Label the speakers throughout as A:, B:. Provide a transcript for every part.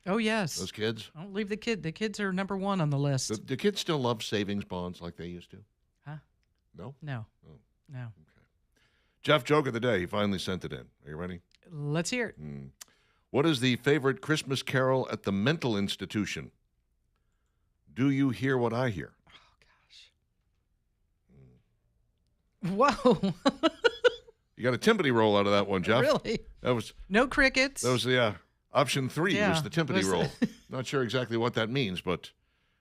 A: Oh, yes.
B: Those kids.
A: Don't leave the kid. The kids are number one on the list.
B: Do kids still love savings bonds like they used to?
A: Huh?
B: No?
A: No.
B: Oh.
A: No.
B: Okay. Jeff, joke of the day. He finally sent it in. Are you ready?
A: Let's hear it.
B: What is the favorite Christmas carol at the mental institution? Do you hear what I hear?
A: Oh, gosh. Whoa.
B: You got a timpani roll out of that one, Jeff.
A: Really?
B: That was
A: No crickets.
B: option 3
A: Yeah.
B: was the timpani roll. Not sure exactly what that means, but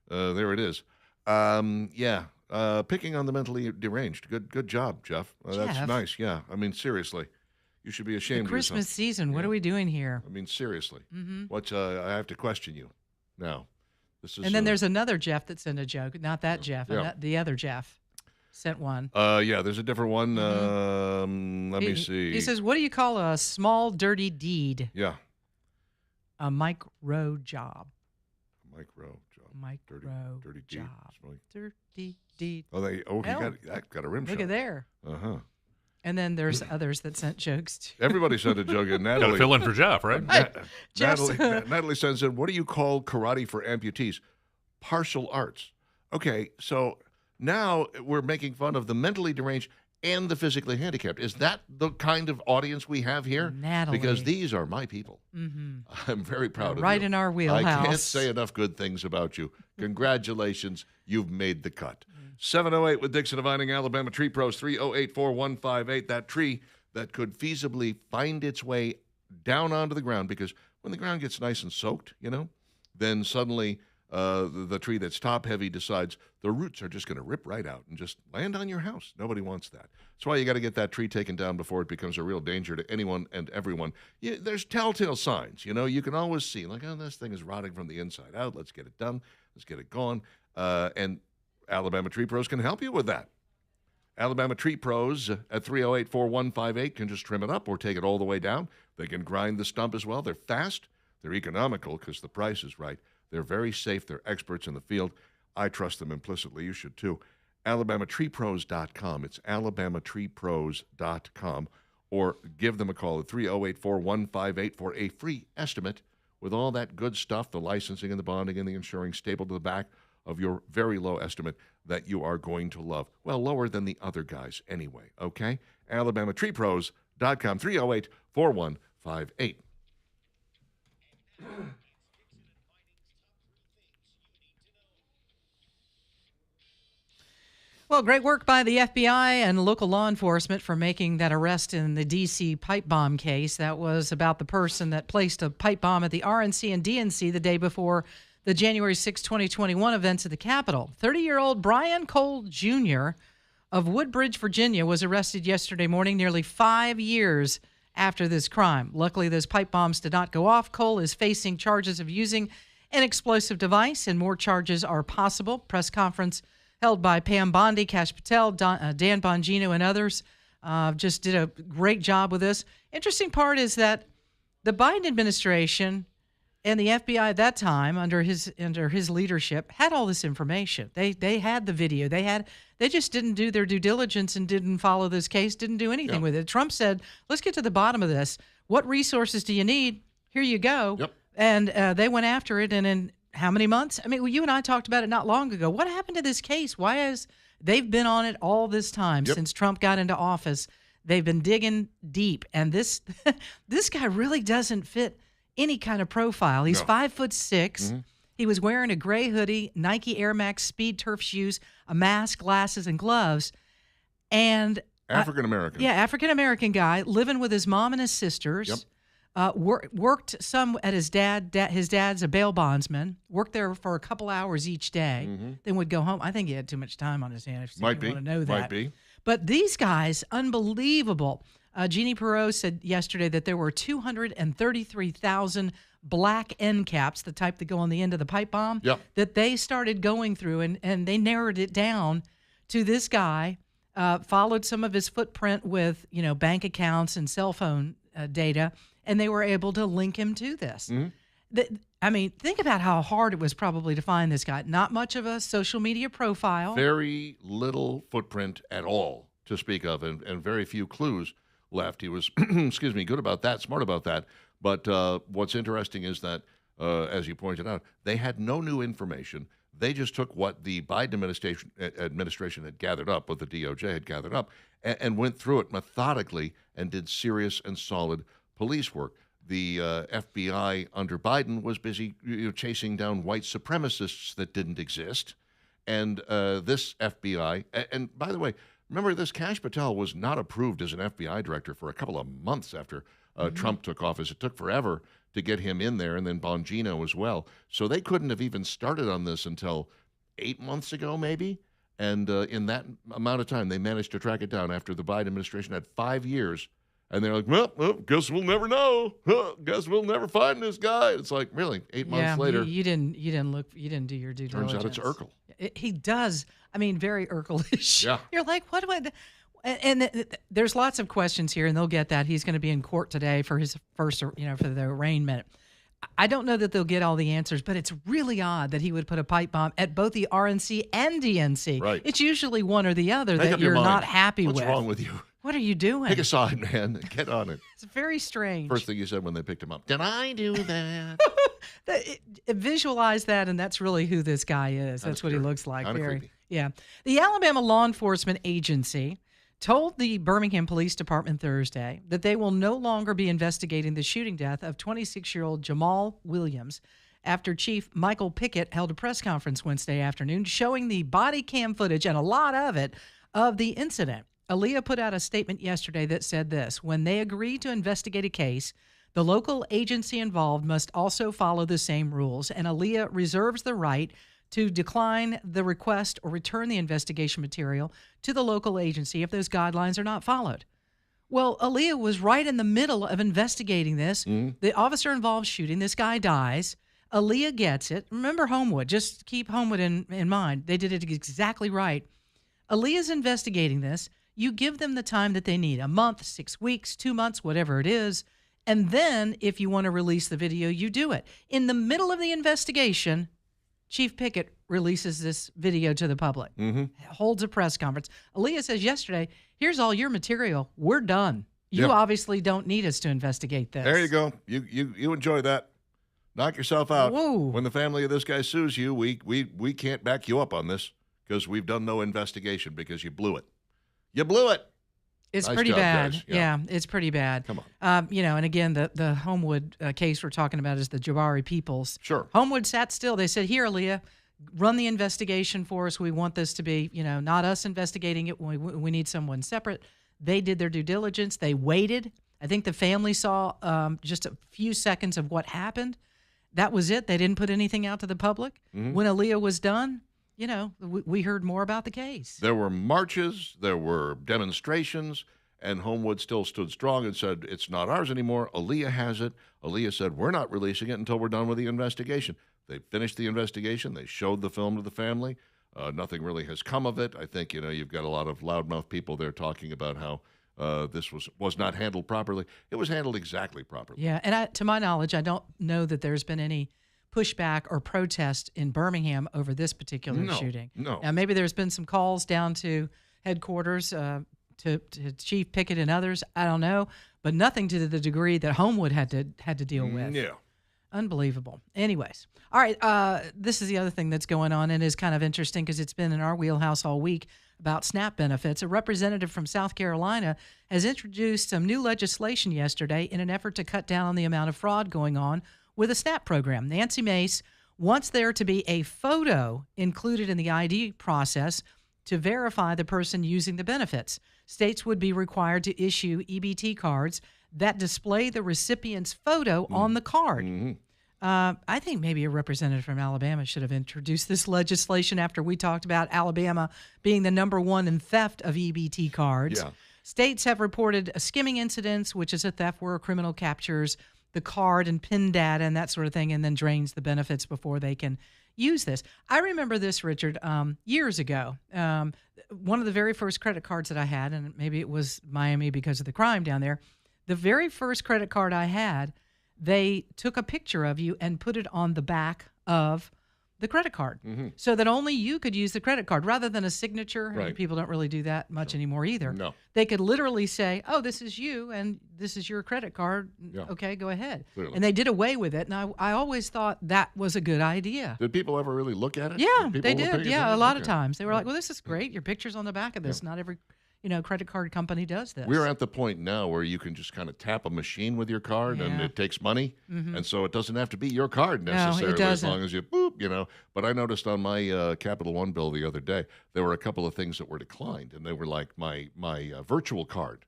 B: there it is. Picking on the mentally deranged. Good job, Jeff. That's
A: Jeff.
B: nice. Yeah. I mean, seriously. You should be ashamed
A: The
B: of
A: Christmas
B: yourself.
A: season. What
B: Yeah.
A: are we doing here?
B: I mean, seriously.
A: Mm-hmm.
B: I have to question you now. This is.
A: And then there's another Jeff that sent a joke. Not that Jeff.
B: Yeah.
A: The other Jeff sent one.
B: there's a different one. Let me
A: He-
B: see.
A: He says, what do you call a small, dirty deed?
B: Yeah.
A: A micro job.
B: Micro job.
A: Micro
B: Dirty deed.
A: job.
B: Smelly.
A: Dirty deed.
B: Oh, he
A: Hell.
B: got a rim shot.
A: Look at there.
B: Uh-huh.
A: And then there's others that sent jokes too.
B: Everybody sent a joke. And
C: Got to
B: Natalie.
C: fill in for Jeff, right?
A: Jeff's-
B: Natalie sends in, what do you call karate for amputees? Partial arts. Okay, so now we're making fun of the mentally deranged and the physically handicapped. Is that the kind of audience we have here?
A: Natalie.
B: Because these are my people.
A: Mm-hmm.
B: I'm very proud of you.
A: Right in our
B: I
A: wheelhouse.
B: can't say enough good things about you. Congratulations, you've made the cut. 708 with Dixon Divining, Alabama Tree Pros, 308-4158. That tree that could feasibly find its way down onto the ground, because when the ground gets nice and soaked, then suddenly the tree that's top-heavy decides the roots are just going to rip right out and just land on your house. Nobody wants that. That's why you got to get that tree taken down before it becomes a real danger to anyone and everyone. There's telltale signs. You can always see, like, oh, this thing is rotting from the inside out. Let's get it done. Let's get it gone. And Alabama Tree Pros can help you with that. Alabama Tree Pros at 308-4158 can just trim it up or take it all the way down. They can grind the stump as well. They're fast. They're economical because the price is right. They're very safe. They're experts in the field. I trust them implicitly. You should too. AlabamaTreePros.com. It's AlabamaTreePros.com. Or give them a call at 308-4158 for a free estimate with all that good stuff, the licensing and the bonding and the insuring stapled to the back of your very low estimate that you are going to love. Well, lower than the other guys anyway, okay? AlabamaTreePros.com, 308-4158.
A: Well, great work by the FBI and local law enforcement for making that arrest in the D.C. pipe bomb case. That was about the person that placed a pipe bomb at the RNC and DNC the day before the January 6, 2021 events at the Capitol. 30-year-old Brian Cole Jr. of Woodbridge, Virginia, was arrested yesterday morning, nearly 5 years after this crime. Luckily, those pipe bombs did not go off. Cole is facing charges of using an explosive device, and more charges are possible. Press conference held by Pam Bondi, Kash Patel, Dan Bongino, and others just did a great job with this. Interesting part is that the Biden administration and the FBI at that time, under his leadership, had all this information. They had the video. They just didn't do their due diligence and didn't follow this case, didn't do anything with it. Trump said, let's get to the bottom of this. What resources do you need? Here you go.
B: Yep.
A: And they went after it, and in how many months? I mean, you and I talked about it not long ago. What happened to this case? They've been on it all this time since Trump got into office. They've been digging deep, and this guy really doesn't fit any kind of profile. He's 5'6". Mm-hmm. He was wearing a gray hoodie, Nike Air Max Speed Turf shoes, a mask, glasses, and gloves. And
B: African-American.
A: African-American guy living with his mom and his sisters.
B: Yep.
A: Worked some at his dad. His dad's a bail bondsman. Worked there for a couple hours each day. Mm-hmm. Then would go home. I think he had too much time on his hands.
B: Might be.
A: Want to know that.
B: Might be.
A: But these guys, unbelievable. Jeannie Perot said yesterday that there were 233,000 black end caps, the type that go on the end of the pipe bomb, that they started going through, and they narrowed it down to this guy. Followed some of his footprint with bank accounts and cell phone data. And they were able to link him to this. Mm-hmm. I mean, think about how hard it was probably to find this guy. Not much of a social media profile.
B: Very little footprint at all to speak of, and very few clues left. He was, good about that, smart about that. But what's interesting is that as you pointed out, they had no new information. They just took what the Biden administration had gathered up, what the DOJ had gathered up, and went through it methodically and did serious and solid police work. The FBI under Biden was busy chasing down white supremacists that didn't exist. And this FBI, and by the way, remember this Kash Patel was not approved as an FBI director for a couple of months after Trump took office. It took forever to get him in there, and then Bongino as well. So they couldn't have even started on this until 8 months ago, maybe. And in that amount of time, they managed to track it down after the Biden administration had 5 years. And they're like, well, guess we'll never know. Guess we'll never find this guy. It's like, really, 8 months later.
A: You didn't do your due diligence.
B: Turns out it's Urkel.
A: He does. I mean, very Urkel-ish.
B: Yeah.
A: You're like, what do I? And there's lots of questions here, and they'll get that. He's going to be in court today for his first, for the arraignment. I don't know that they'll get all the answers, but it's really odd that he would put a pipe bomb at both the RNC and DNC.
B: Right.
A: It's usually one or the other
B: Make
A: that
B: up your
A: you're
B: mind.
A: not happy with.
B: What's wrong with you?
A: What are you doing?
B: Pick a side, man. Get on it.
A: It's very strange.
B: First thing you said when they picked him up. Did I do that?
A: Visualize that, and that's really who this guy is. That's what he looks like.
B: Kinda
A: Very,
B: creepy.
A: yeah. The Alabama Law Enforcement Agency told the Birmingham Police Department Thursday that they will no longer be investigating the shooting death of 26-year-old Jamal Williams after Chief Michael Pickett held a press conference Wednesday afternoon showing the body cam footage, and a lot of it, of the incident. Aaliyah put out a statement yesterday that said this: when they agree to investigate a case, the local agency involved must also follow the same rules, and Aaliyah reserves the right to decline the request or return the investigation material to the local agency if those guidelines are not followed. Well, Aaliyah was right in the middle of investigating this. The officer involved shooting. This guy dies. Aaliyah gets it. Remember Homewood. Just keep Homewood in mind. They did it exactly right. Aaliyah's investigating this. You give them the time that they need, a month, 6 weeks, 2 months, whatever it is. And then if you want to release the video, you do it. In the middle of the investigation, Chief Pickett releases this video to the public, holds a press conference. Aaliyah says yesterday, here's all your material. We're done. You obviously don't need us to investigate this.
B: There you go. You enjoy that. Knock yourself out.
A: Whoa.
B: When the family of this guy sues you, we can't back you up on this because we've done no investigation because you blew it. You blew it.
A: It's
B: Nice
A: pretty
B: job,
A: bad.
B: guys.
A: Yeah, it's pretty bad.
B: Come on.
A: And again, the Homewood case we're talking about is the Jabari Peoples.
B: Sure.
A: Homewood sat still. They said, here, Aaliyah, run the investigation for us. We want this to be, not us investigating it. We need someone separate. They did their due diligence. They waited. I think the family saw just a few seconds of what happened. That was it. They didn't put anything out to the public. When Aaliyah was done, we heard more about the case.
B: There were marches, there were demonstrations, and Homewood still stood strong and said, it's not ours anymore. Aaliyah has it. Aaliyah said, we're not releasing it until we're done with the investigation. They finished the investigation. They showed the film to the family. Nothing really has come of it. I think, you've got a lot of loudmouth people there talking about how this was not handled properly. It was handled exactly properly.
A: Yeah, and to my knowledge, I don't know that there's been any pushback or protest in Birmingham over this particular shooting.
B: No.
A: Now, maybe there's been some calls down to headquarters to Chief Pickett and others. I don't know, but nothing to the degree that Homewood had to deal with.
B: Yeah.
A: Unbelievable. Anyways, all right. This is the other thing that's going on and is kind of interesting because it's been in our wheelhouse all week about SNAP benefits. A representative from South Carolina has introduced some new legislation yesterday in an effort to cut down on the amount of fraud going on with a SNAP program. Nancy Mace wants there to be a photo included in the ID process to verify the person using the benefits. States would be required to issue EBT cards that display the recipient's photo on the card. I think maybe a representative from Alabama should have introduced this legislation after we talked about Alabama being the number one in theft of EBT cards.
B: Yeah.
A: States have reported skimming incidents, which is a theft where a criminal captures the card and PIN data and that sort of thing and then drains the benefits before they can use this. I remember this, Richard, years ago. One of the very first credit cards that I had, and maybe it was Miami because of the crime down there, the very first credit card I had, they took a picture of you and put it on the back of the credit card so that only you could use the credit card rather than a signature.
B: Right.
A: And people don't really do that much anymore either.
B: No.
A: They could literally say, oh, this is you and this is your credit card.
B: Yeah.
A: Okay, go ahead.
B: Clearly.
A: And they did away with it. And I always thought that was a good idea.
B: Did people ever really look at it?
A: Yeah,
B: People
A: they
B: were
A: did.
B: paying
A: Yeah, a
B: attention?
A: lot of
B: Okay.
A: times. They were like, well, this is great. Your picture's on the back of this. Not every credit card company does this.
B: We're at the point now where you can just kind of tap a machine with your card and
A: Yeah.
B: it takes money. And so it doesn't have to be your card
A: No, it
B: necessarily as
A: doesn't.
B: long as you boop. But I noticed on my Capital One bill the other day, there were a couple of things that were declined. And they were like my virtual card.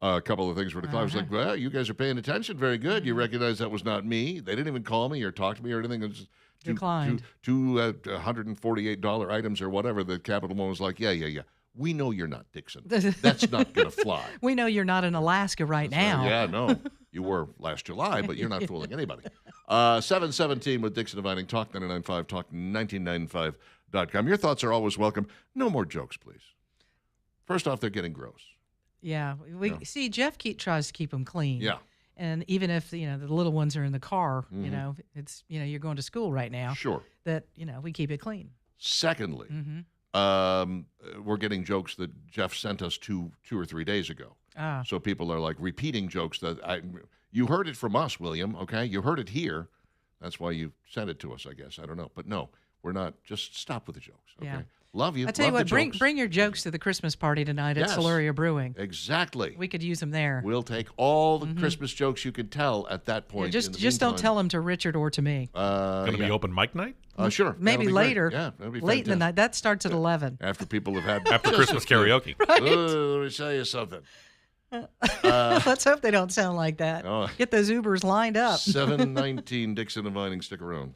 B: A couple of things were declined. I was like, well, you guys are paying attention. Very good. You recognize that was not me. They didn't even call me or talk to me or anything. It was just
A: Declined.
B: two $148 items or whatever. The Capital One was like, yeah. We know you're not Dixon. That's not going to fly.
A: We know you're not in Alaska right now.
B: Yeah, no. You were last July, but you're not fooling anybody. 717 with Dixon and Vining, Talk 995, Talk995.com. Your thoughts are always welcome. No more jokes, please. First off, they're getting gross.
A: Yeah, see. Jeff tries to keep them clean.
B: Yeah.
A: And even if the little ones are in the car, it's you're going to school right now.
B: Sure.
A: That we keep it clean.
B: Secondly, we're getting jokes that Jeff sent us two or 3 days ago. So people are like repeating jokes that you heard it from us, William. Okay, you heard it here. That's why you sent it to us, I guess. I don't know, but no, we're not. Just stop with the jokes. Okay,
A: Yeah.
B: love you.
A: I tell you
B: Love
A: what,
B: the jokes.
A: bring your jokes to the Christmas party tonight at
B: Yes.
A: Solaria Brewing.
B: Exactly.
A: We could use them there.
B: We'll take all the Christmas jokes you can tell at that
A: Yeah,
B: point.
A: just
B: in the
A: just don't
B: meantime.
A: tell them to Richard or to me.
C: Going to be open mic night
B: Sure.
A: Maybe
B: That'll be great.
A: later.
B: Yeah, that'll be
A: Late in the
B: fantastic.
A: night. That starts at 11.
B: After people have had
C: after Christmas karaoke.
B: Let me tell you something.
A: Let's hope they don't sound like that.
B: Oh.
A: Get those Ubers lined up.
B: 719 Dixon and Vining. Stick around.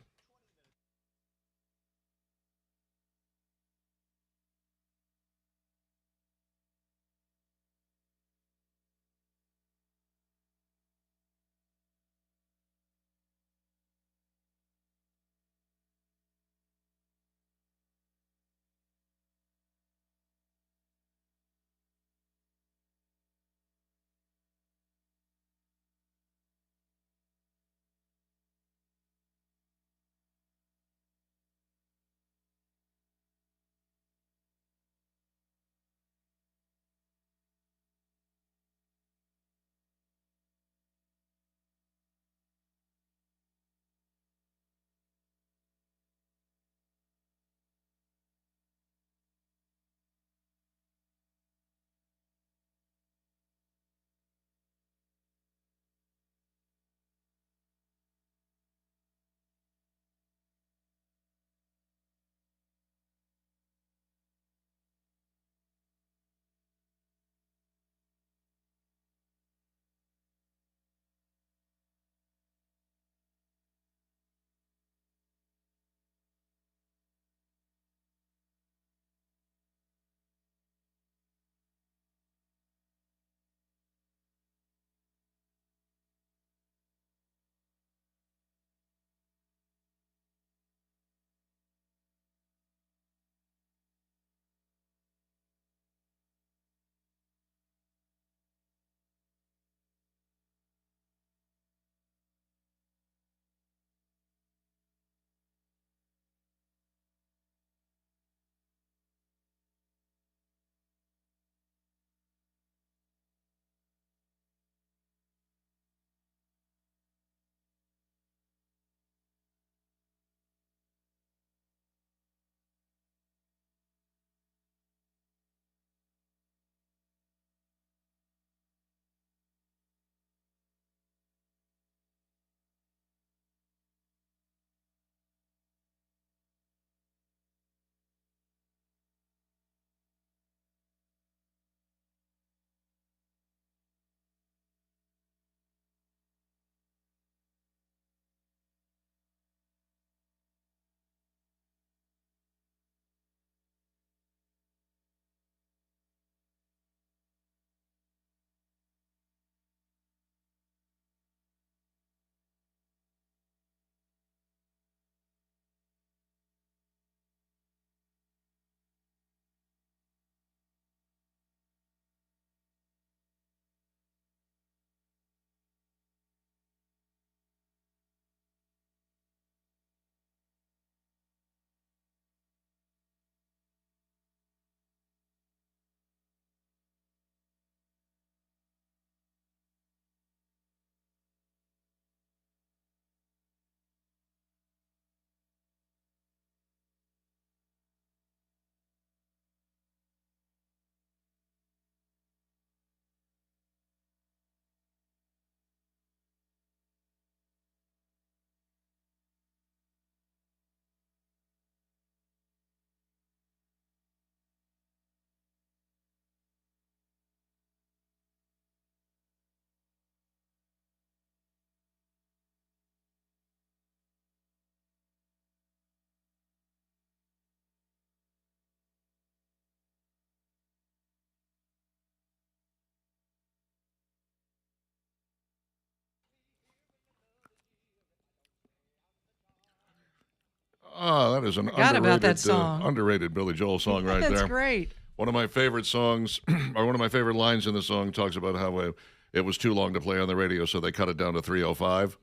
B: Oh, that is an
A: Forgot about that
B: underrated,
A: song.
B: underrated Billy Joel song right
A: That's
B: there.
A: great.
B: One of my favorite songs, or one of my favorite lines in the song, talks about how it was too long to play on the radio, so they cut it down to 3:05.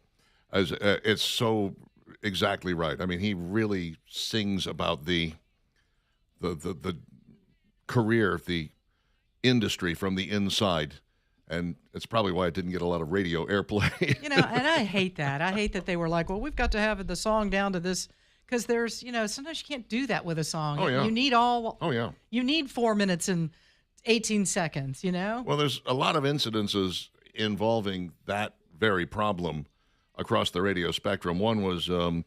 B: It's so exactly right. I mean, he really sings about the career, the industry from the inside, and it's probably why it didn't get a lot of radio airplay.
A: You know, and I hate that. I hate that they were like, well, we've got to have the song down to this, because there's, sometimes you can't do that with a song.
B: Oh, yeah.
A: You need you need 4 minutes and 18 seconds,
B: Well, there's a lot of incidences involving that very problem across the radio spectrum. One was, who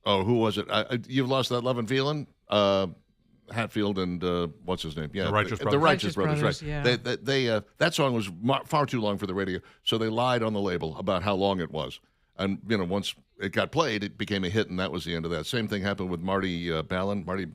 B: was it? You've Lost That Love and Feeling? Hatfield and what's his name? Yeah,
C: The Righteous Brothers.
B: The Righteous Brothers, right?
A: Yeah.
B: They that song was far too long for the radio, so they lied on the label about how long it was. And once it got played, it became a hit, and that was the end of that. Same thing happened with Marty Balin. Marty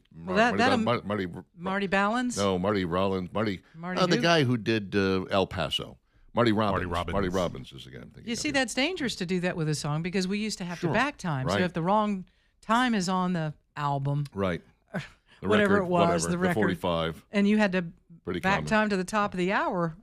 A: Balins?
B: No, Marty Rollins.
A: Marty
B: the
A: who?
B: guy who did El Paso. Marty Robbins.
C: Robbins.
B: Marty Robbins is the guy I'm thinking
A: You
B: of
A: see,
B: here.
A: that's dangerous to do that with a song, because we used to have
B: Sure.
A: to back time.
B: Right.
A: So if the wrong time is on the album,
B: Right. The
A: whatever
B: record,
A: it was,
B: whatever,
A: the record.
B: 45.
A: and you had to
B: Pretty
A: back
B: common.
A: time to the top of the hour,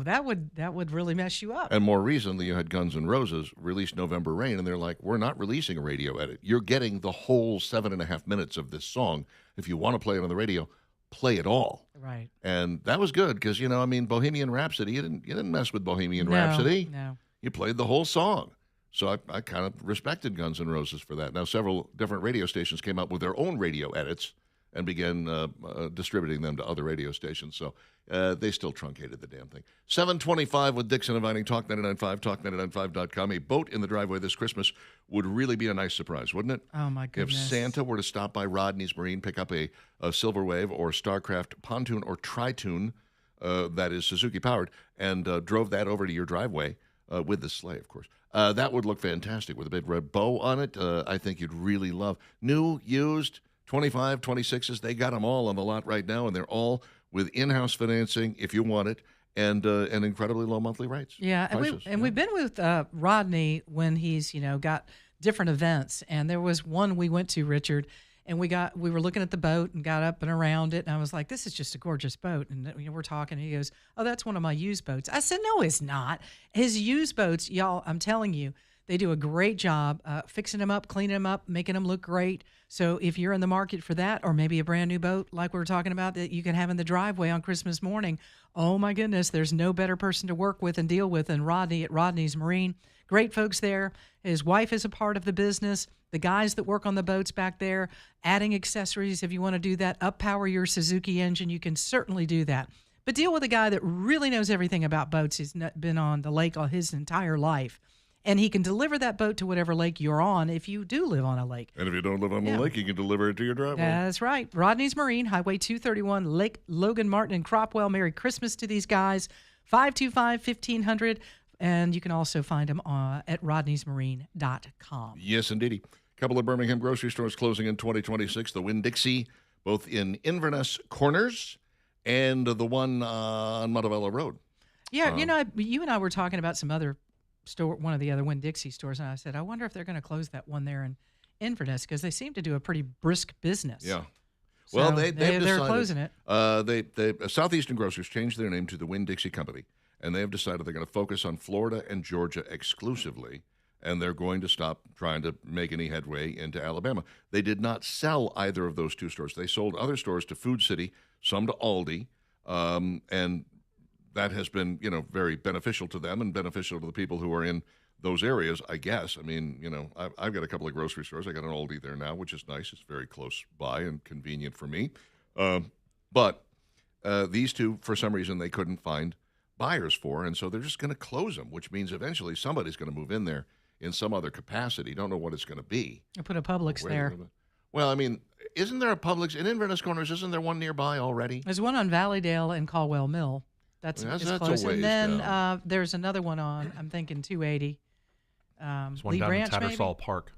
A: that would really mess you up.
B: And more recently, you had Guns N' Roses release November Rain, and they're like, we're not releasing a radio edit. You're getting the whole 7.5 minutes of this song. If you want to play it on the radio, play it all.
A: Right.
B: And that was good because, Bohemian Rhapsody, you didn't mess with Bohemian
A: No,
B: Rhapsody.
A: No.
B: You played the whole song. So I kind of respected Guns N' Roses for that. Now, several different radio stations came up with their own radio edits and began distributing them to other radio stations. So they still truncated the damn thing. 7:25 with Dixon and Vining, Talk 99.5, talk995.com. A boat in the driveway this Christmas would really be a nice surprise, wouldn't it?
A: Oh, my
B: If
A: goodness.
B: Santa were to stop by Rodney's Marine, pick up a Silver Wave or Starcraft pontoon or Tritoon that is Suzuki-powered, and drove that over to your driveway with the sleigh, of course. That would look fantastic with a big red bow on it. I think you'd really love. New, used, 25, 26s, they got them all on the lot right now, and they're all with in-house financing if you want it, and incredibly low monthly rates.
A: Yeah, and we've been with Rodney when he's got different events, and there was one we went to, Richard, and we were looking at the boat and got up and around it, and I was like, this is just a gorgeous boat, and we're talking, and he goes, oh, that's one of my used boats. I said, no, it's not. His used boats, y'all, I'm telling you, they do a great job fixing them up, cleaning them up, making them look great. So if you're in the market for that, or maybe a brand new boat like we were talking about that you can have in the driveway on Christmas morning, oh my goodness, there's no better person to work with and deal with than Rodney at Rodney's Marine. Great folks there. His wife is a part of the business. The guys that work on the boats back there, adding accessories if you want to do that, up-power your Suzuki engine, you can certainly do that. But deal with a guy that really knows everything about boats. He's been on the lake all his entire life. And he can deliver that boat to whatever lake you're on if you do live on a lake.
B: And if you don't live on the lake, you can deliver it to your driveway.
A: That's right. Rodney's Marine, Highway 231, Lake Logan, Martin, and Cropwell. Merry Christmas to these guys. 525-1500. And you can also find them at rodneysmarine.com.
B: Yes, indeedy. A couple of Birmingham grocery stores closing in 2026. The Winn-Dixie, both in Inverness Corners and the one on Montebello Road.
A: Yeah, you and I were talking about some other store, one of the other Winn-Dixie stores, and I said, I wonder if they're going to close that one there in Inverness, because they seem to do a pretty brisk business.
B: Yeah.
A: So
B: Well, they're
A: they're closing it.
B: Southeastern Grocers changed their name to the Winn-Dixie Company, and they have decided they're going to focus on Florida and Georgia exclusively, and they're going to stop trying to make any headway into Alabama. They did not sell either of those two stores. They sold other stores to Food City, some to Aldi, and that has been, very beneficial to them and beneficial to the people who are in those areas, I guess. I mean, I've got a couple of grocery stores. I got an Aldi there now, which is nice. It's very close by and convenient for me. But these two, for some reason, they couldn't find buyers for, and so they're just going to close them, which means eventually somebody's going to move in there in some other capacity. Don't know what it's going to be.
A: I put a Publix there.
B: Well, I mean, isn't there a Publix in Inverness Corners? Isn't there one nearby already?
A: There's one on Valleydale and Caldwell Mill. That's
B: a
A: close.
B: ways
A: And then
B: down.
A: there's another one on, I'm thinking 280.
C: There's one
A: Lee
C: down
A: Branch,
C: in
A: maybe?
C: Tattersall Park,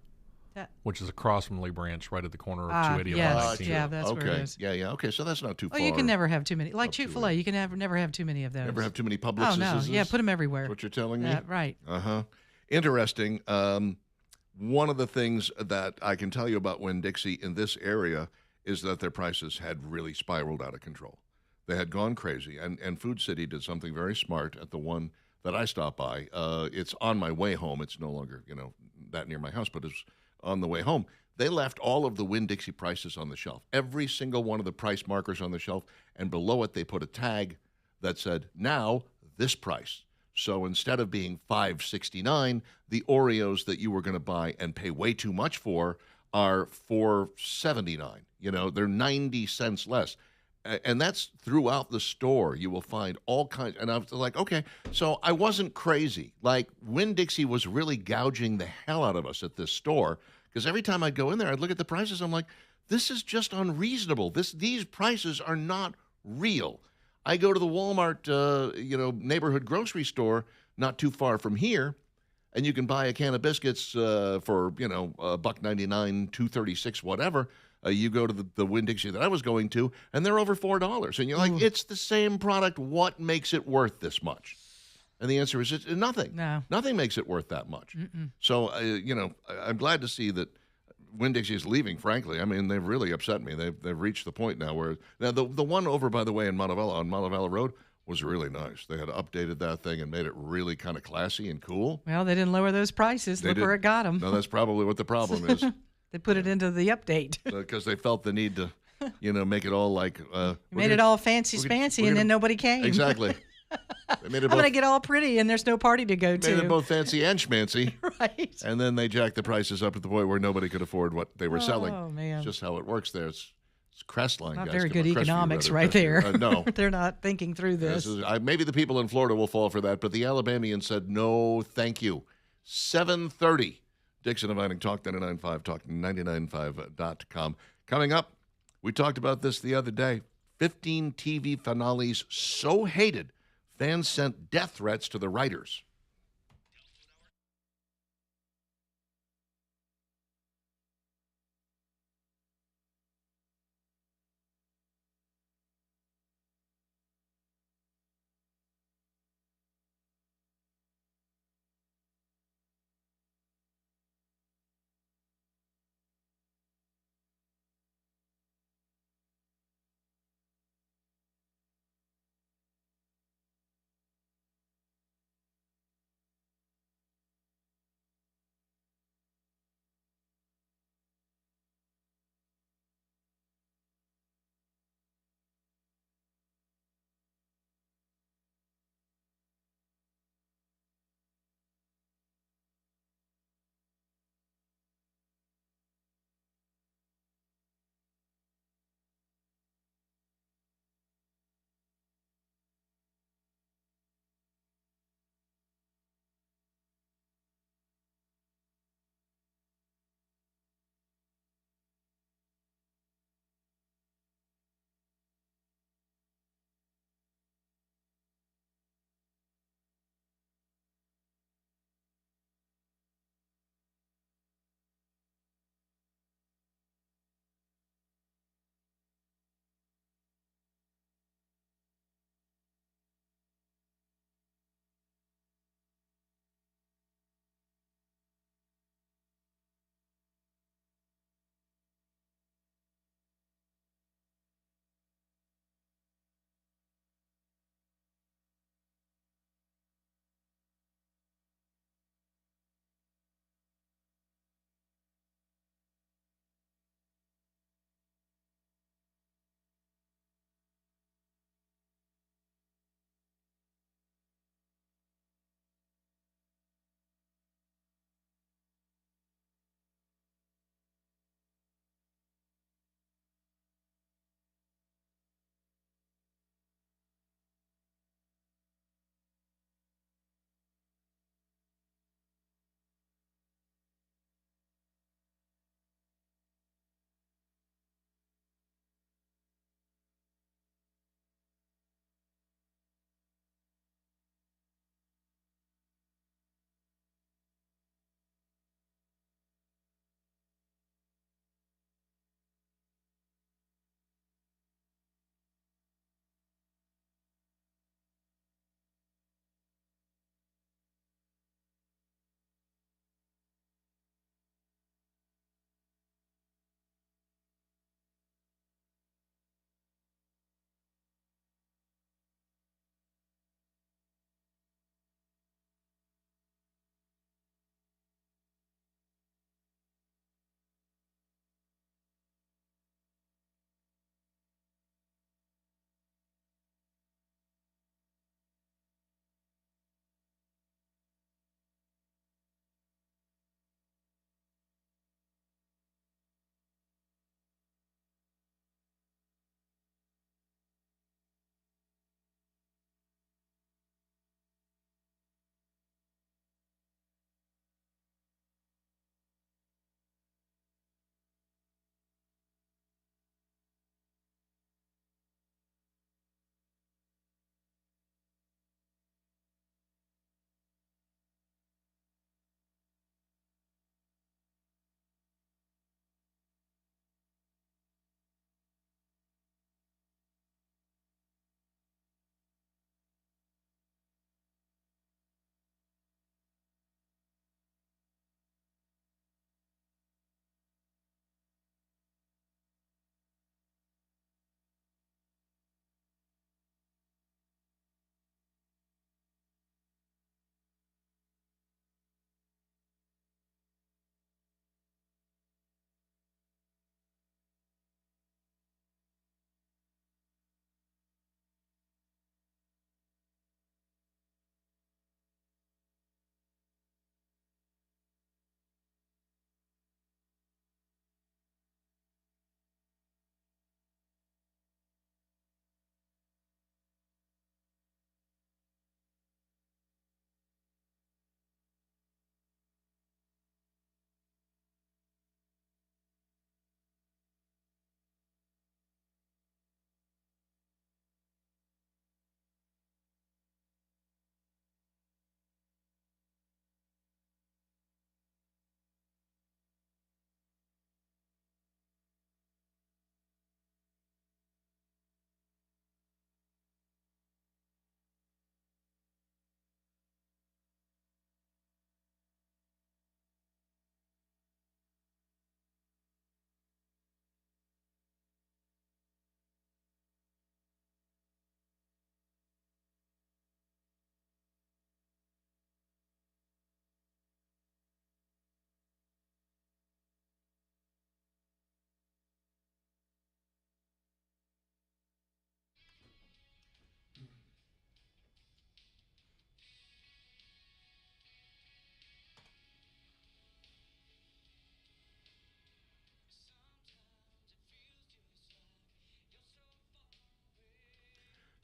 A: That-
C: which is across from Lee Branch, right at the corner of 280
A: yes,
C: and
B: Gotcha.
C: 19.
A: yeah, that's
B: okay.
A: where it is.
B: Yeah. Okay, so that's not too
A: Oh,
B: far.
A: you can never have too many. Like
B: up to
A: Chick-fil-A, you can never have too many of those.
B: Never have too many Publixes.
A: Oh, no. Yeah, put them everywhere.
B: That's what you're telling me?
A: Right.
B: Uh-huh. Interesting. One of the things that I can tell you about Winn-Dixie in this area is that their prices had really spiraled out of control. They had gone crazy, and Food City did something very smart at the one that I stopped by. It's on my way home. It's no longer, that near my house, but it's on the way home. They left all of the Winn-Dixie prices on the shelf, every single one of the price markers on the shelf, and below it they put a tag that said, now this price. So instead of being $5.69, the Oreos that you were going to buy and pay way too much for are $4.79. They're 90 cents less. And that's throughout the store. You will find all kinds. And I was like, okay, so I wasn't crazy. Like, Winn-Dixie was really gouging the hell out of us at this store, because every time I'd go in there, I'd look at the prices. I'm like, this is just unreasonable. These prices are not real. I go to the Walmart, neighborhood grocery store not too far from here, and you can buy a can of biscuits for, $1.99, $2.36, whatever. You go to the Winn-Dixie that I was going to, and they're over $4. And you're like, it's the same product. What makes it worth this much? And the answer is it's nothing.
A: No.
B: Nothing makes it worth that much. So, I'm glad to see that Winn-Dixie is leaving, frankly. I mean, they've really upset me. They've reached the point now where the one over, by the way, in Montevella, on Montevella Road, was really nice. They had updated that thing and made it really kind of classy and cool.
A: Well, they didn't lower those prices. Look where it got them.
B: No, that's probably what the problem is.
A: They put it into the update.
B: Because they felt the need to, make it all like...
A: made it all fancy-spancy, and then nobody came.
B: Exactly. They made it
A: I'm going to get all pretty, and there's no party to go to.
B: Made it both fancy and schmancy.
A: Right.
B: And then they jacked the prices up to the point where nobody could afford what they were selling.
A: Oh, man.
B: It's just how it works there. It's Crestline,
A: Not
B: guys.
A: very good
B: Crestview,
A: economics
B: rather.
A: right there.
B: No.
A: They're not thinking through this.
B: Maybe the people in Florida will fall for that, but the Alabamians said, no, thank you. 7:30. Dixon and Vining, Talk 99.5, talk995.com. Coming up, we talked about this the other day. 15 TV finales so hated, fans sent death threats to the writers.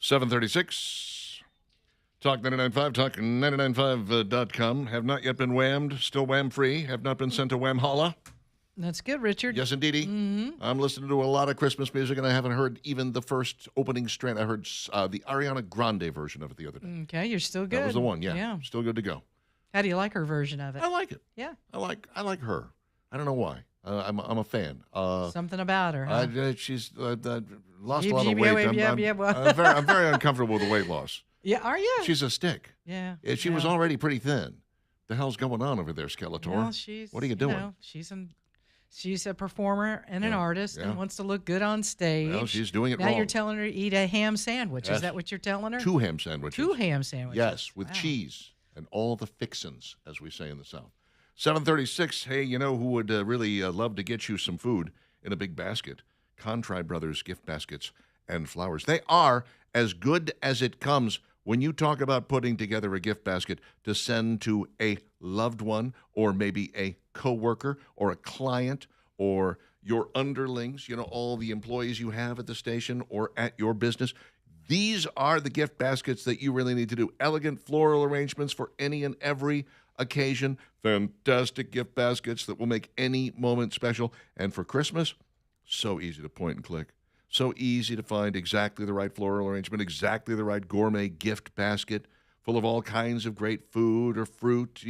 B: 7:36. Talk 99.5, talk995.com. Have not yet been whammed, still wham free, have not been sent to Wham Holla.
A: That's good, Richard.
B: Yes, indeedy. I'm listening to a lot of Christmas music, and I haven't heard even the first opening strand. I heard the Ariana Grande version of it the other day.
A: Okay, you're still good.
B: That was the one, yeah. Still good to go.
A: How do you like her version of it?
B: I like it.
A: Yeah.
B: I like her. I don't know why. I'm a fan.
A: Something about her, huh?
B: She's lost a lot of weight. I'm very uncomfortable with the weight loss.
A: Yeah, are you?
B: She's a stick.
A: Yeah.
B: She was already pretty thin. The hell's going on over there, Skeletor?
A: Well,
B: what are you doing?
A: She's a performer and an artist and wants to look good on stage.
B: Well, she's doing it
A: now
B: wrong.
A: You're telling her to eat a ham sandwich.
B: Yes.
A: Is that what you're telling her?
B: 2 ham sandwiches.
A: 2 ham sandwiches.
B: Yes, with cheese and all the fixins, as we say in the South. 7:36. Hey, you know who would really love to get you some food in a big basket? Contri Brothers gift baskets and flowers. They are as good as it comes when you talk about putting together a gift basket to send to a loved one or maybe a coworker or a client or your underlings, all the employees you have at the station or at your business. These are the gift baskets that you really need to do. Elegant floral arrangements for any and every occasion. Fantastic gift baskets that will make any moment special. And for Christmas, so easy to point and click. So easy to find exactly the right floral arrangement, exactly the right gourmet gift basket full of all kinds of great food or fruit,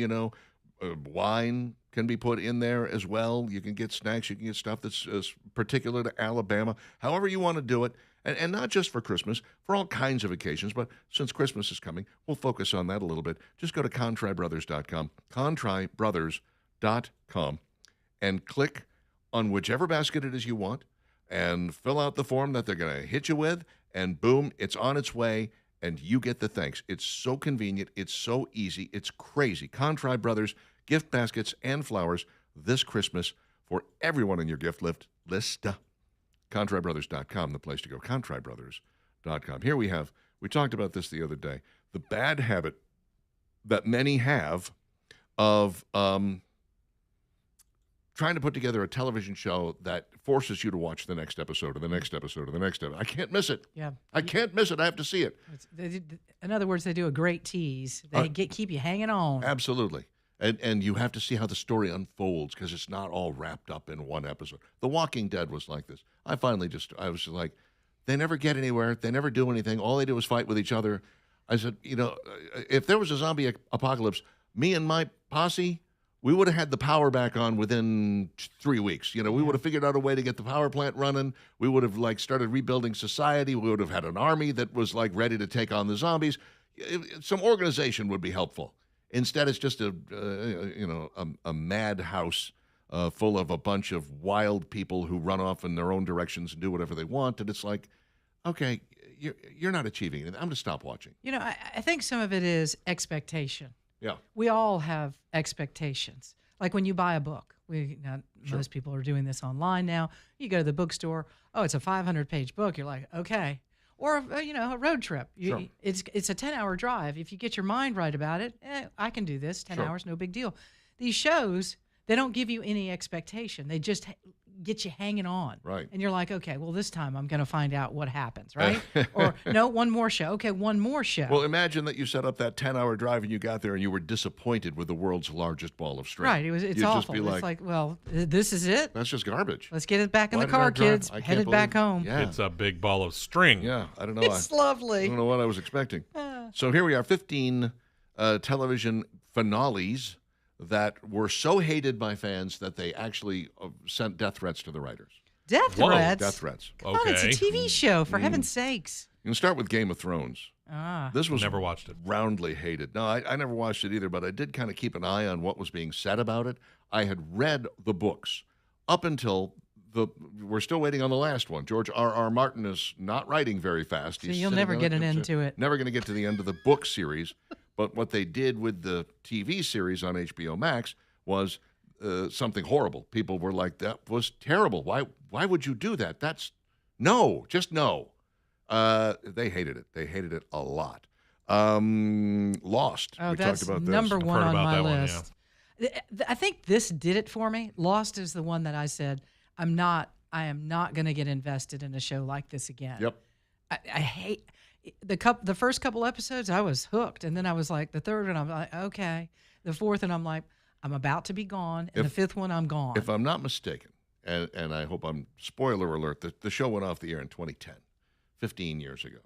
B: wine can be put in there as well. You can get snacks, you can get stuff that's particular to Alabama, however you want to do it. And not just for Christmas, for all kinds of occasions. But since Christmas is coming, we'll focus on that a little bit. Just go to ContriBrothers.com, ContriBrothers.com, and click on whichever basket it is you want and fill out the form that they're going to hit you with, and boom, it's on its way, and you get the thanks. It's so convenient. It's so easy. It's crazy. Contri Brothers, gift baskets and flowers this Christmas for everyone in your gift list. ContriBrothers.com, the place to go. ContriBrothers.com. Here we talked about this the other day, the bad habit that many have of trying to put together a television show that forces you to watch the next episode or the next episode or the next episode. I can't miss it.
A: Yeah.
B: I can't miss it. I have to see it.
A: In other words, they do a great tease. They keep you hanging on.
B: Absolutely. And you have to see how the story unfolds because it's not all wrapped up in one episode. The Walking Dead was like this. I was just like, they never get anywhere. They never do anything. All they do is fight with each other. I said, if there was a zombie apocalypse, me and my posse, we would have had the power back on within 3 weeks. We would have figured out a way to get the power plant running. We would have started rebuilding society. We would have had an army that was ready to take on the zombies. Some organization would be helpful. Instead, it's just a madhouse full of a bunch of wild people who run off in their own directions and do whatever they want. And it's like, okay, you're not achieving anything. I'm going to stop watching.
A: I think some of it is expectation.
B: Yeah.
A: We all have expectations. Like when you buy a book, most people are doing this online now. You go to the bookstore. Oh, it's a 500-page book. You're like, okay. Or a road trip. It's a 10-hour drive. If you get your mind right about it, I can do this. 10 hours, no big deal. These shows, they don't give you any expectation. They just get you hanging on.
B: Right.
A: And you're like, okay, well, this time I'm going to find out what happens, right? Or, no, one more show. Okay, one more show.
B: Well, imagine that you set up that 10-hour drive and you got there and you were disappointed with the world's largest ball of string.
A: Right. It's
B: You'd
A: awful.
B: Just be
A: it's like, well, this is it.
B: That's just garbage.
A: Let's get it back in the
B: Why
A: car,
B: did I drive?
A: kids.
B: I can't
A: Headed back
B: believe-
A: home.
B: Yeah.
C: It's a big ball of string.
B: Yeah. I don't know.
A: It's lovely.
B: I don't know what I was expecting. So here we are, 15 television finales that were so hated by fans that they actually sent death threats to the writers.
A: Death
C: Whoa,
A: threats?
B: Death threats.
A: Oh, it's a TV show, for heaven's sakes.
B: You can start with Game of Thrones. This was
C: Never watched it.
B: roundly hated. No, I never watched it either, but I did kind of keep an eye on what was being said about it. I had read the books up until we're still waiting on the last one. George R.R. Martin is not writing very fast.
A: So you'll never get an end to it.
B: Never going to get to the end of the book series. But what they did with the TV series on HBO Max was something horrible. People were like, that was terrible. Why would you do that? Just no. They hated it. They hated it a lot. Lost.
A: Oh,
B: we
A: that's
B: talked about this.
A: number one
C: heard
A: on
C: about
A: my
C: that one,
A: list. I think this did it for me. Lost is the one that I said, I am not going to get invested in a show like this again.
B: Yep.
A: I hate, the first couple episodes, I was hooked, and then I was like, the third one, I'm like, okay. The fourth one, I'm like, I'm about to be gone, and the fifth one, I'm gone.
B: If I'm not mistaken, and I hope I'm spoiler alert, the show went off the air in 2010, 15 years ago.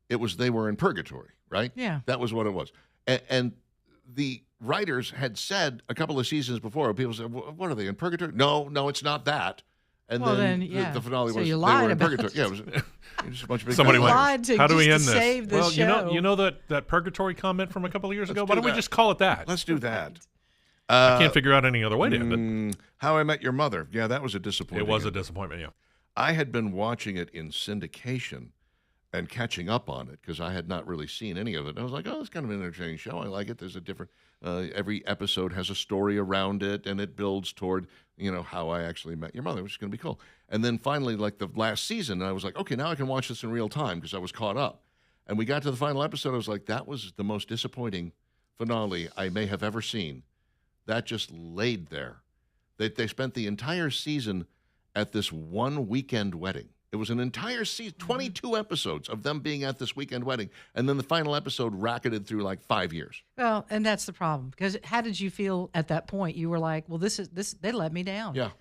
B: They were in purgatory, right?
A: Yeah.
B: That was what it was. And the writers had said a couple of seasons before, people said, what are they, in purgatory? No, it's not that. And then the finale
A: so
B: was
A: you
B: they
A: lied
B: were in
A: about
B: purgatory.
A: it.
B: Yeah, it was just a bunch of big
C: Somebody
B: liars.
A: lied to
C: how do we
A: just
C: end
A: to
C: this?
A: save the
C: Well,
A: show.
C: you know that purgatory comment from a couple of years ago?
B: Let's
C: Why
B: do
C: don't we
B: that.
C: just call it that?
B: Let's do that.
C: I can't figure out any other way to end it.
B: How I Met Your Mother. Yeah, that was a disappointment.
C: It was a disappointment, yeah.
B: I had been watching it in syndication and catching up on it because I had not really seen any of it. And I was like, oh, it's kind of an entertaining show. I like it. There's a different, every episode has a story around it, and it builds toward, how I actually met your mother, which is going to be cool. And then finally, like the last season, I was like, okay, now I can watch this in real time because I was caught up. And we got to the final episode. I was like, that was the most disappointing finale I may have ever seen. That just laid there. They spent the entire season at this one weekend wedding. It was an entire season, 22 episodes of them being at this weekend wedding. And then the final episode racketed through like 5 years.
A: Well, and that's the problem. Because how did you feel at that point? You were like, well, this they let me down.
B: Yeah.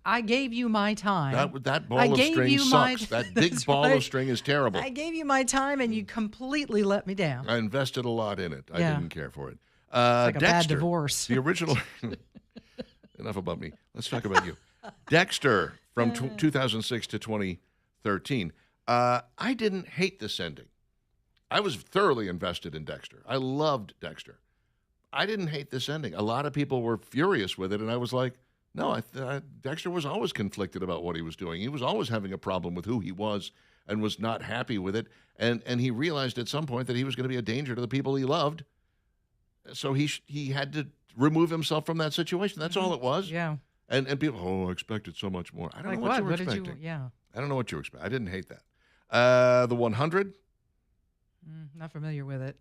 A: I gave you my time.
B: That ball of string sucks. That big ball of string is terrible.
A: I gave you my time, and you completely let me down.
B: I invested a lot in it. I didn't care for it.
A: Like a
B: Dexter,
A: bad divorce.
B: The original. Enough about me. Let's talk about you. Dexter from 2006 to 2013. I didn't hate this ending. I was thoroughly invested in Dexter. I loved Dexter. I didn't hate this ending. A lot of people were furious with it, and I was like, no, Dexter was always conflicted about what he was doing. He was always having a problem with who he was and was not happy with it. And he realized at some point that he was going to be a danger to the people he loved. So he had to remove himself from that situation. That's all it was.
A: Yeah.
B: And people, I expected so much more. I don't know what you were expecting. I don't know what you were expecting. I didn't hate that. The 100.
A: Not familiar with it.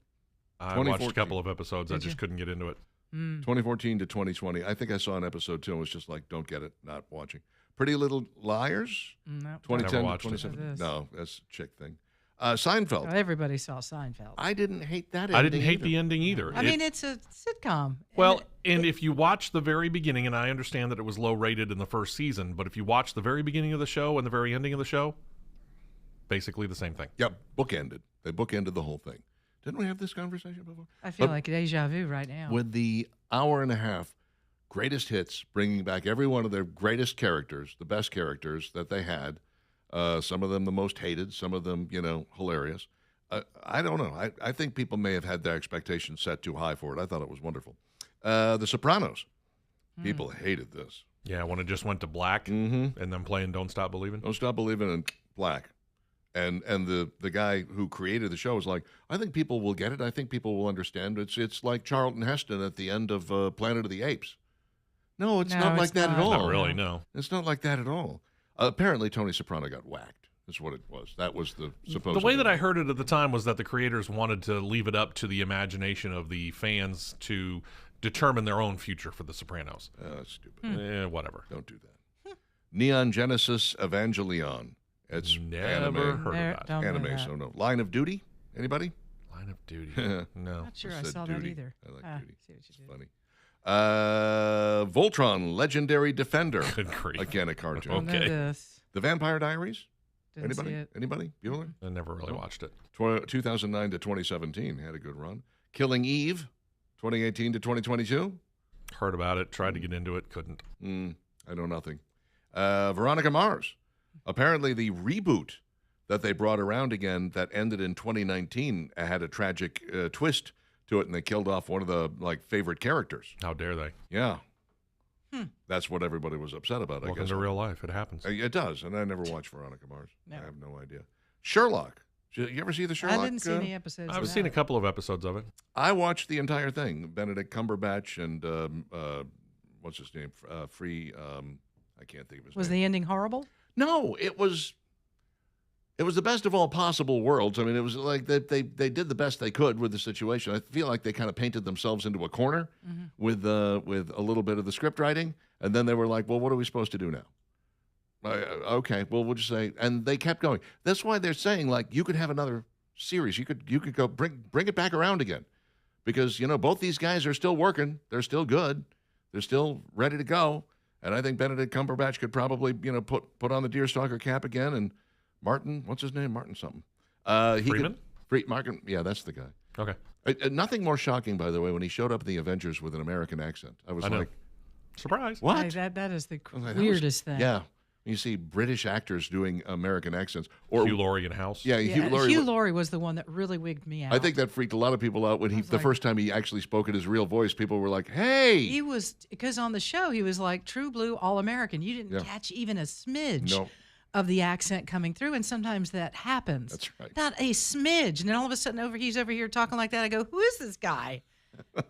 C: I watched a couple of episodes. I just couldn't get into it.
B: 2014 to 2020. I think I saw an episode too and was just like, don't get it, not watching. Pretty Little Liars.
A: No.
B: 2010 to
C: watched it.
B: 2017. No, that's a chick thing. Seinfeld.
A: Everybody saw Seinfeld.
B: I didn't hate that ending.
C: I didn't hate the ending either.
A: I mean, it's a sitcom.
C: Well, and if you watch the very beginning, and I understand that it was low rated in the first season, but if you watch the very beginning of the show and the very ending of the show, basically the same thing.
B: Yep, bookended. They bookended the whole thing. Didn't we have this conversation before?
A: I feel like deja vu right now.
B: With the hour and a half greatest hits, bringing back every one of their greatest characters, the best characters that they had, some of them the most hated, some of them, hilarious. I don't know. I think people may have had their expectations set too high for it. I thought it was wonderful. The Sopranos. People hated this.
C: Yeah, when it just went to black and then playing Don't Stop Believing.
B: Don't Stop Believing in black. And the guy who created the show was like, I think people will get it. I think people will understand. It's like Charlton Heston at the end of Planet of the Apes. No, it's not like that at all.
C: Not really, no.
B: It's not like that at all. Apparently, Tony Soprano got whacked. That's what it was. That was the supposed.
C: The way that I heard it at the time was that the creators wanted to leave it up to the imagination of the fans to determine their own future for The Sopranos.
B: That's stupid.
C: Whatever.
B: Don't do that. Neon Genesis Evangelion. It's
C: Never heard of that.
B: Anime, so no. Line of Duty? Anybody?
C: Line of Duty. No.
A: Not sure I saw that either.
B: I like Duty.
A: See what you did.
B: Funny. Voltron, Legendary Defender.
C: Good grief.
B: Again, a cartoon.
A: Don't know
C: Okay.
A: this.
B: The Vampire Diaries?
A: Didn't see
B: Anybody?
A: it.
B: Anybody? Bueller?
C: I never really watched it.
B: 2009 to 2017 had a good run. Killing Eve, 2018 to 2022.
C: Heard about it. Tried to get into it. Couldn't.
B: I know nothing. Veronica Mars. Apparently, the reboot that they brought around again that ended in 2019 had a tragic twist to it, and they killed off one of the favorite characters.
C: How dare they?
B: Yeah. That's what everybody was upset about, I
C: Welcome
B: guess.
C: to real life. It happens.
B: It does, and I never watched Veronica Mars.
A: No.
B: I have no idea. Sherlock. Did you ever see the Sherlock?
A: I didn't see any episodes.
C: I've
A: of
C: seen a
A: that.
C: couple of episodes of it.
B: I watched the entire thing. Benedict Cumberbatch and what's his name? I can't think of his
A: Was
B: name.
A: the ending horrible?
B: No, it was the best of all possible worlds. I mean, it was like they did the best they could with the situation. I feel like they kind of painted themselves into a corner with a little bit of the script writing, and then they were like, "Well, what are we supposed to do now?" Okay, well, we'll just say, and they kept going. That's why they're saying you could have another series. You could go bring it back around again, because both these guys are still working. They're still good. They're still ready to go. And I think Benedict Cumberbatch could probably put on the Deerstalker cap again. And Martin, what's his name? Martin something.
C: Freeman?
B: Martin. Yeah, that's the guy.
C: Okay.
B: Nothing more shocking, by the way, when he showed up in the Avengers with an American accent. I was
C: I know.
B: like,
C: Surprise.
B: what?
A: That is the
B: I was like,
A: weirdest thing.
B: Yeah. You see British actors doing American accents. Or
C: Hugh Laurie in House.
B: Yeah,
A: Yeah, Hugh Laurie was the one that really wigged me out.
B: I think that freaked a lot of people out when the
A: like-
B: first time he actually spoke in his real voice. People were like, "Hey!"
A: he was, because on the show he was like true blue all American. You didn't
B: Yeah.
A: catch even a smidge
B: No.
A: of the accent coming through, and sometimes that happens.
B: That's right.
A: Not a smidge, and then all of a sudden he's over here talking like that. I go, who is this guy? Who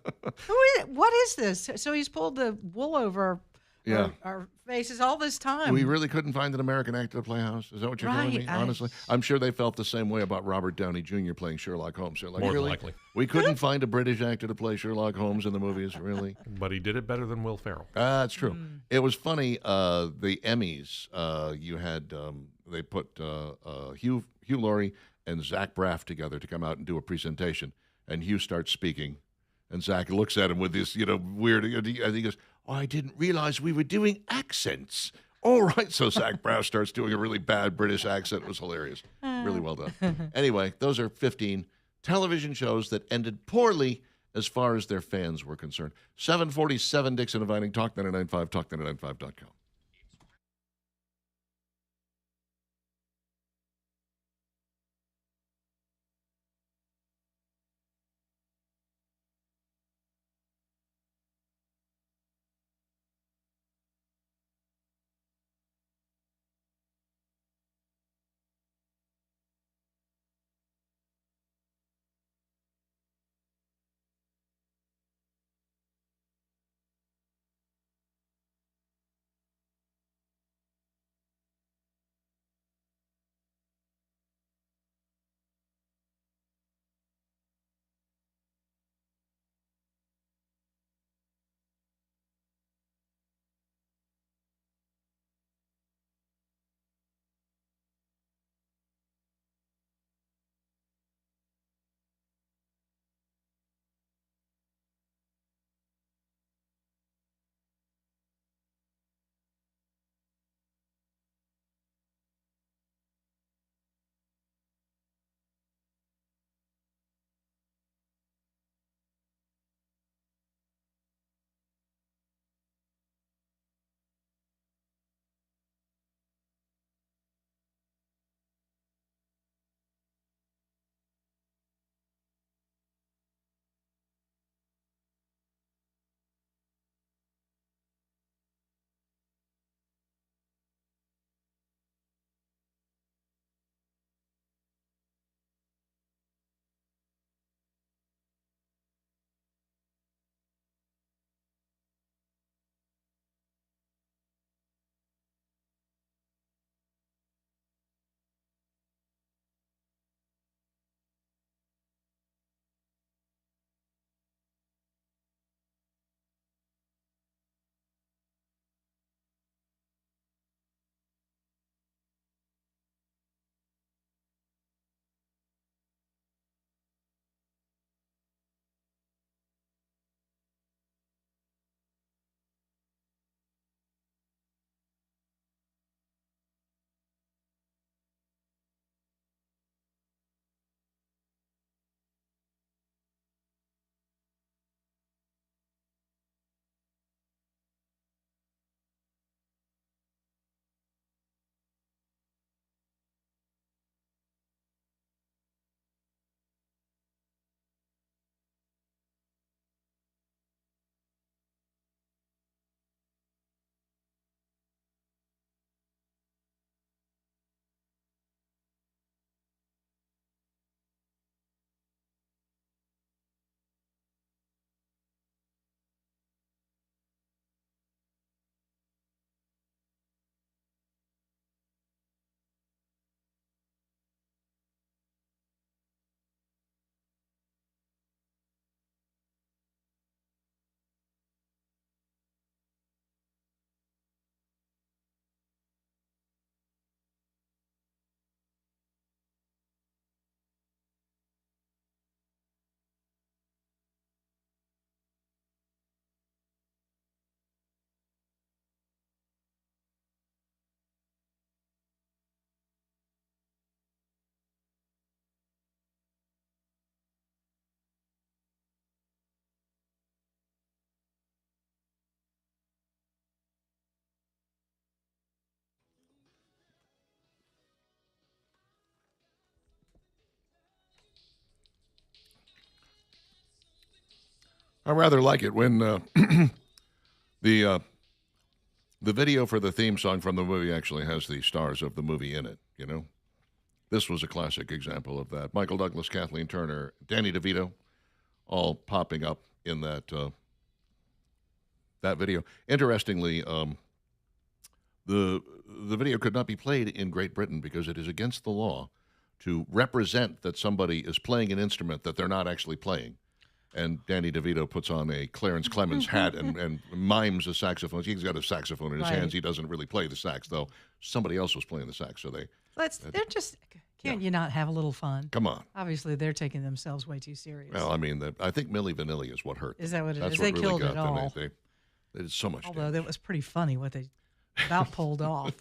A: is it? What is this? So he's pulled the wool over
B: Yeah.
A: our faces all this time.
B: We really couldn't find an American actor to play House. Is that what you're telling me?
A: Right,
B: Honestly, I'm sure they felt the same way about Robert Downey Jr. playing Sherlock Holmes. They're like,
C: More than
B: really?
C: likely.
B: We couldn't find a British actor to play Sherlock Holmes in the movies, really?
C: But he did it better than Will Ferrell.
B: That's true. It was funny. The Emmys, you had they put Hugh Laurie and Zach Braff together to come out and do a presentation, and Hugh starts speaking, and Zach looks at him with this weird, and he goes, "Oh, I didn't realize we were doing accents." All right, so Zach Braff starts doing a really bad British accent. It was hilarious. Really well done. Anyway, those are 15 television shows that ended poorly as far as their fans were concerned. 747 Dixon and Vining, Talk 99.5, Talk995.com. I rather like it when the video for the theme song from the movie actually has the stars of the movie in it, you know? This was a classic example of that. Michael Douglas, Kathleen Turner, Danny DeVito, all popping up in that video. Interestingly, the video could not be played in Great Britain because it is against the law to represent that somebody is playing an instrument that they're not actually playing. And Danny DeVito puts on a Clarence Clemens hat and mimes a saxophone. He's got a saxophone in his hands. He doesn't really play the sax, though. Somebody else was playing the sax, so they...
A: They're just... Can't you not have a little fun?
B: Come on.
A: Obviously, they're taking themselves way too serious.
B: Well, I mean, I think Milli Vanilli is what hurt them.
A: Is that what it
B: That's
A: is?
B: what
A: They
B: really
A: killed
B: got
A: it
B: them.
A: all.
B: They did so much
A: Although
B: damage.
A: that was pretty funny what they about pulled off.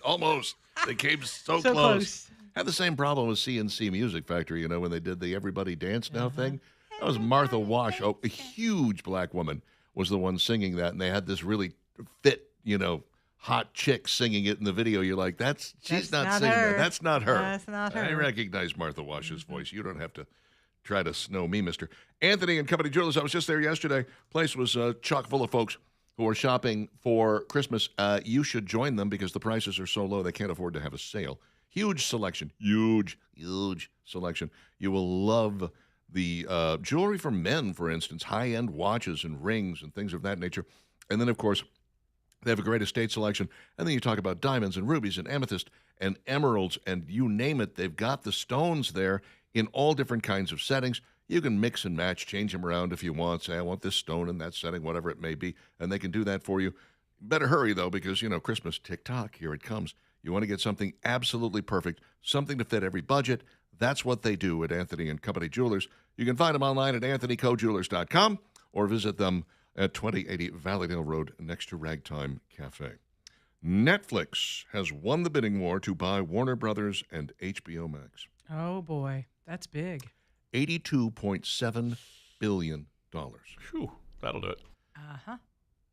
B: Almost. They came so close. Had the same problem with CNC Music Factory, when they did the Everybody Dance Now thing. That was Martha Wash, a huge black woman, was the one singing that, and they had this really fit, hot chick singing it in the video. You're like, she's not singing
A: her.
B: that. That's not her.
A: That's not her.
B: I recognize Martha Wash's voice. You don't have to try to snow me, mister. Anthony and Company Jewelers, I was just there yesterday. Place was chock full of folks who are shopping for Christmas. You should join them because the prices are so low they can't afford to have a sale. Huge selection. Huge selection. You will love the jewelry for men, for instance, high-end watches and rings and things of that nature. And then, of course, they have a great estate selection. And then you talk about diamonds and rubies and amethyst and emeralds and you name it. They've got the stones there in all different kinds of settings. You can mix and match, change them around if you want. Say, I want this stone in that setting, whatever it may be. And they can do that for you. Better hurry, though, because, Christmas, tick-tock, here it comes. You want to get something absolutely perfect, something to fit every budget. That's what they do at Anthony and Company Jewelers. You can find them online at anthonycojewelers.com or visit them at 2080 Valleydale Road next to Ragtime Cafe. Netflix has won the bidding war to buy Warner Brothers and HBO Max.
A: Oh, boy. That's big.
B: $82.7 billion.
C: Phew, that'll do it.
A: Uh-huh.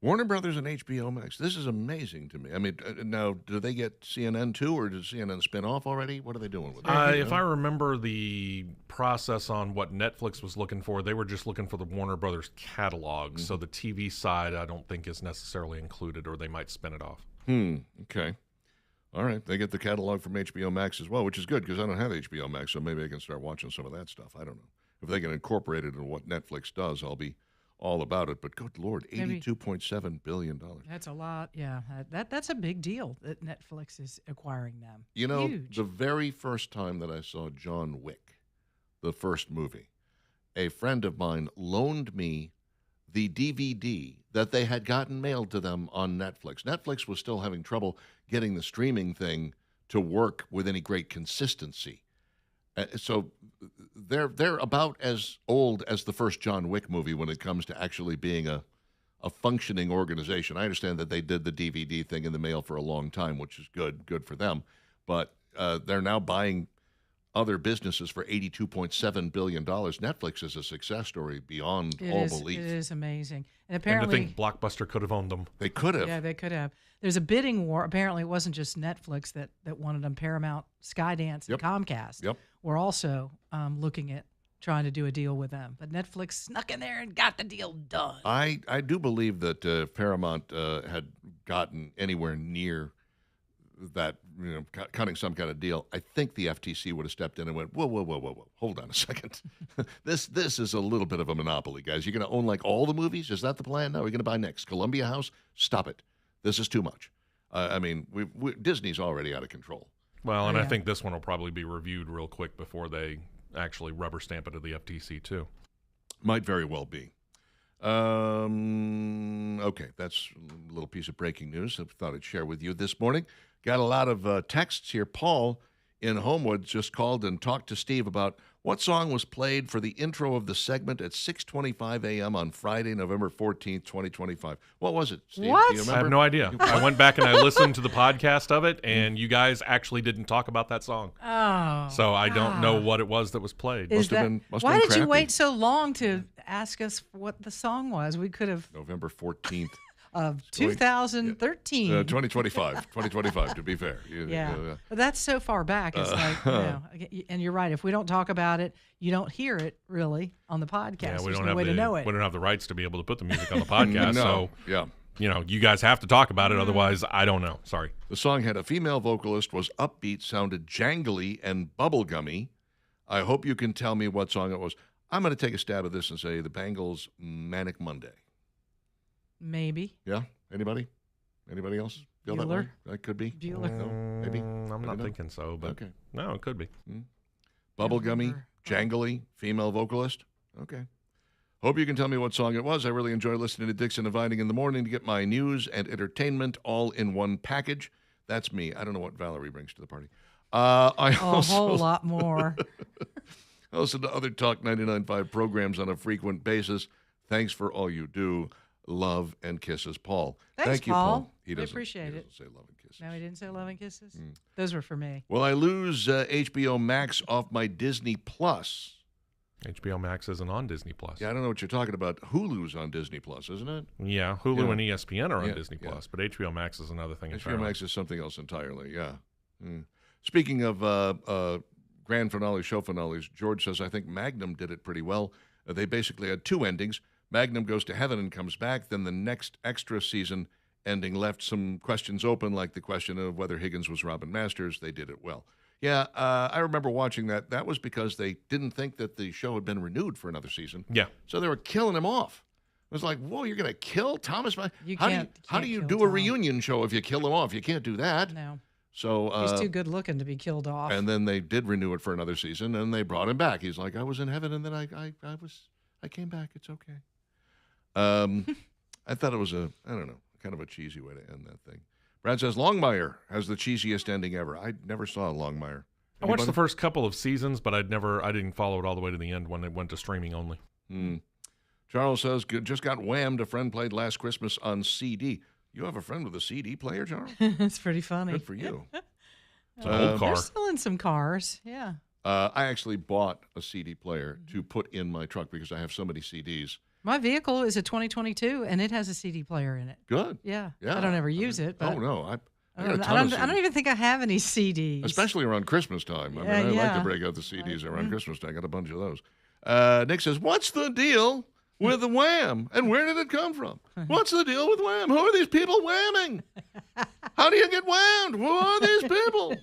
B: Warner Brothers and HBO Max. This is amazing to me. I mean, now, do they get CNN too, or does CNN spin off already? What are they doing with it?
C: If I remember the process on what Netflix was looking for, they were just looking for the Warner Brothers catalog. Mm-hmm. So the TV side, I don't think is necessarily included, or they might spin it off.
B: Okay. All right. They get the catalog from HBO Max as well, which is good because I don't have HBO Max, so maybe I can start watching some of that stuff. I don't know. If they can incorporate it in what Netflix does, I'll be all about it. But good Lord, $82.7 billion.
A: That's a lot. Yeah. That's a big deal that Netflix is acquiring them.
B: Huge. The very first time that I saw John Wick, the first movie, a friend of mine loaned me the DVD that they had gotten mailed to them on Netflix. Netflix was still having trouble getting the streaming thing to work with any great consistency. So they're about as old as the first John Wick movie when it comes to actually being a functioning organization. I understand that they did the DVD thing in the mail for a long time, which is good for them. But they're now buying other businesses for $82.7 billion. Netflix is a success story beyond all belief.
A: It is amazing. And apparently,
C: and to think Blockbuster could have owned them.
B: They could have.
A: Yeah, they could have. There's a bidding war. Apparently, it wasn't just Netflix that wanted them. Paramount, Skydance, and Comcast were also looking at trying to do a deal with them. But Netflix snuck in there and got the deal done.
B: I do believe that Paramount had gotten anywhere near that, cutting some kind of deal. I think the FTC would have stepped in and went, whoa, hold on a second. This is a little bit of a monopoly, guys. You're going to own like all the movies? Is that the plan? No, you're going to buy next. Columbia House? Stop it. This is too much. I mean, Disney's already out of control.
C: Well, and I think this one will probably be reviewed real quick before they actually rubber stamp it to the FTC, too.
B: Might very well be. Okay, that's a little piece of breaking news I thought I'd share with you this morning. Got a lot of texts here. Paul in Homewood just called and talked to Steve about what song was played for the intro of the segment at 6:25 a.m. on Friday, November 14th, 2025. What was it, Steve?
A: What?
B: Do you
C: I
B: remember?
C: have no idea. I went back and I listened to the podcast of it, and you guys actually didn't talk about that song.
A: Oh.
C: So I don't know what it was that was played.
A: Must
B: have been
A: why did you
B: crappy.
A: wait so long to ask us what the song was? We could have.
B: November 14th.
A: of 2013.
B: 2025, to be fair.
A: Yeah. But that's so far back. It's and you're right. If we don't talk about it, you don't hear it really on the podcast.
C: Yeah,
A: There's no way to know it.
C: We don't have the rights to be able to put the music on the podcast.
B: No.
C: So,
B: yeah.
C: You guys have to talk about it. Otherwise, I don't know. Sorry.
B: The song had a female vocalist, was upbeat, sounded jangly and bubblegummy. I hope you can tell me what song it was. I'm going to take a stab at this and say the Bangles' Manic Monday.
A: Maybe.
B: Yeah? Anybody? Anybody else feel that
A: Bueller?
B: way? That could be?
A: Bueller.
B: No? Maybe?
C: I'm not thinking so, but
B: Okay.
C: no, it could be.
B: Bubblegummy,
A: Remember.
B: jangly, female vocalist? Okay. Hope you can tell me what song it was. I really enjoy listening to Dixon and Vining in the morning to get my news and entertainment all in one package. That's me. I don't know what Valerie brings to the party. I
A: A
B: also
A: whole lot more.
B: I listen to other Talk 99.5 programs on a frequent basis. Thanks for all you do. Love and kisses, Paul.
A: Thanks,
B: Thank you,
A: Paul.
B: He
A: We
B: doesn't,
A: appreciate
B: he
A: it.
B: doesn't say love and kisses.
A: No, he didn't say love and kisses. Those were for me.
B: Will I lose HBO Max off my Disney Plus?
C: HBO Max isn't on Disney Plus.
B: Yeah, I don't know what you're talking about. Hulu's on Disney Plus, isn't it?
C: Yeah, Hulu
B: Yeah.
C: and ESPN are on
B: Yeah,
C: Disney
B: yeah.
C: Plus, but HBO Max is another thing
B: HBO
C: entirely.
B: Max is something else entirely, yeah. Speaking of grand finale, show finales, George says, I think Magnum did it pretty well. They basically had two endings. Magnum goes to heaven and comes back. Then the next extra season ending left some questions open, like the question of whether Higgins was Robin Masters. They did it well. Yeah, I remember watching that. That was because they didn't think that the show had been renewed for another season.
C: Yeah.
B: So they were killing him off. It was like, whoa, you're going to kill Thomas?
A: You
B: how
A: can't
B: do you
A: kill
B: do a
A: Tom.
B: reunion show if you kill him off? You can't do that.
A: No.
B: So
A: He's too good looking to be killed off.
B: and then they did renew it for another season, and they brought him back. He's like, I was in heaven, and then I came back. It's okay. I thought it was kind of a cheesy way to end that thing. Brad says Longmire has the cheesiest ending ever. I never saw Longmire.
C: I watched the
B: Anybody?
C: first couple of seasons, but I didn't follow it all the way to the end when it went to streaming only.
B: Charles says, just got whammed. A friend played last Christmas on CD. You have a friend with a CD player, Charles?
A: It's pretty funny.
B: Good for you.
C: It's an old
A: They're
C: car.
A: still in some cars. Yeah.
B: I actually bought a CD player to put in my truck because I have so many CDs.
A: My vehicle is a 2022, and it has a CD player in it.
B: Good.
A: Yeah.
B: Yeah.
A: I don't ever use it. But
B: Oh, no. I got a
A: I
B: ton of CDs.
A: don't even think I have any CDs.
B: Especially around Christmas time. I mean, I like
A: Yeah.
B: to break out the CDs around Christmas time. I got a bunch of those. Nick says, what's the deal with the Wham? And where did it come from? What's the deal with Wham? Who are these people whamming? How do you get whammed? Who are these people?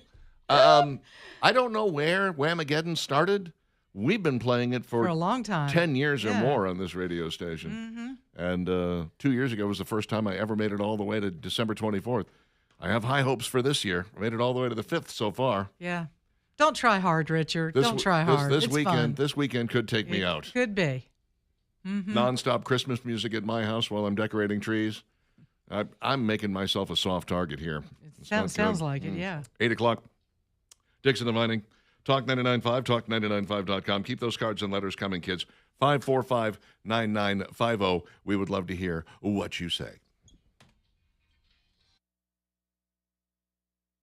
B: I don't know where Whamageddon started. We've been playing it
A: for a long time.
B: 10 years or
A: Yeah.
B: more on this radio station. And 2 years ago was the first time I ever made it all the way to December 24th. I have high hopes for this year. I made it all the way to the 5th so far.
A: Yeah. Don't try hard, Richard. Don't try hard.
B: This
A: It's
B: weekend,
A: fun.
B: this weekend could take me
A: It
B: out.
A: Could be.
B: Nonstop Christmas music at my house while I'm decorating trees. I'm making myself a soft target here. It's not
A: Sounds
B: good.
A: like it, yeah.
B: 8 o'clock. Dixon and Vining. Talk 99.5, talk995.com. Keep those cards and letters coming, kids. 545-9950. We would love to hear what you say.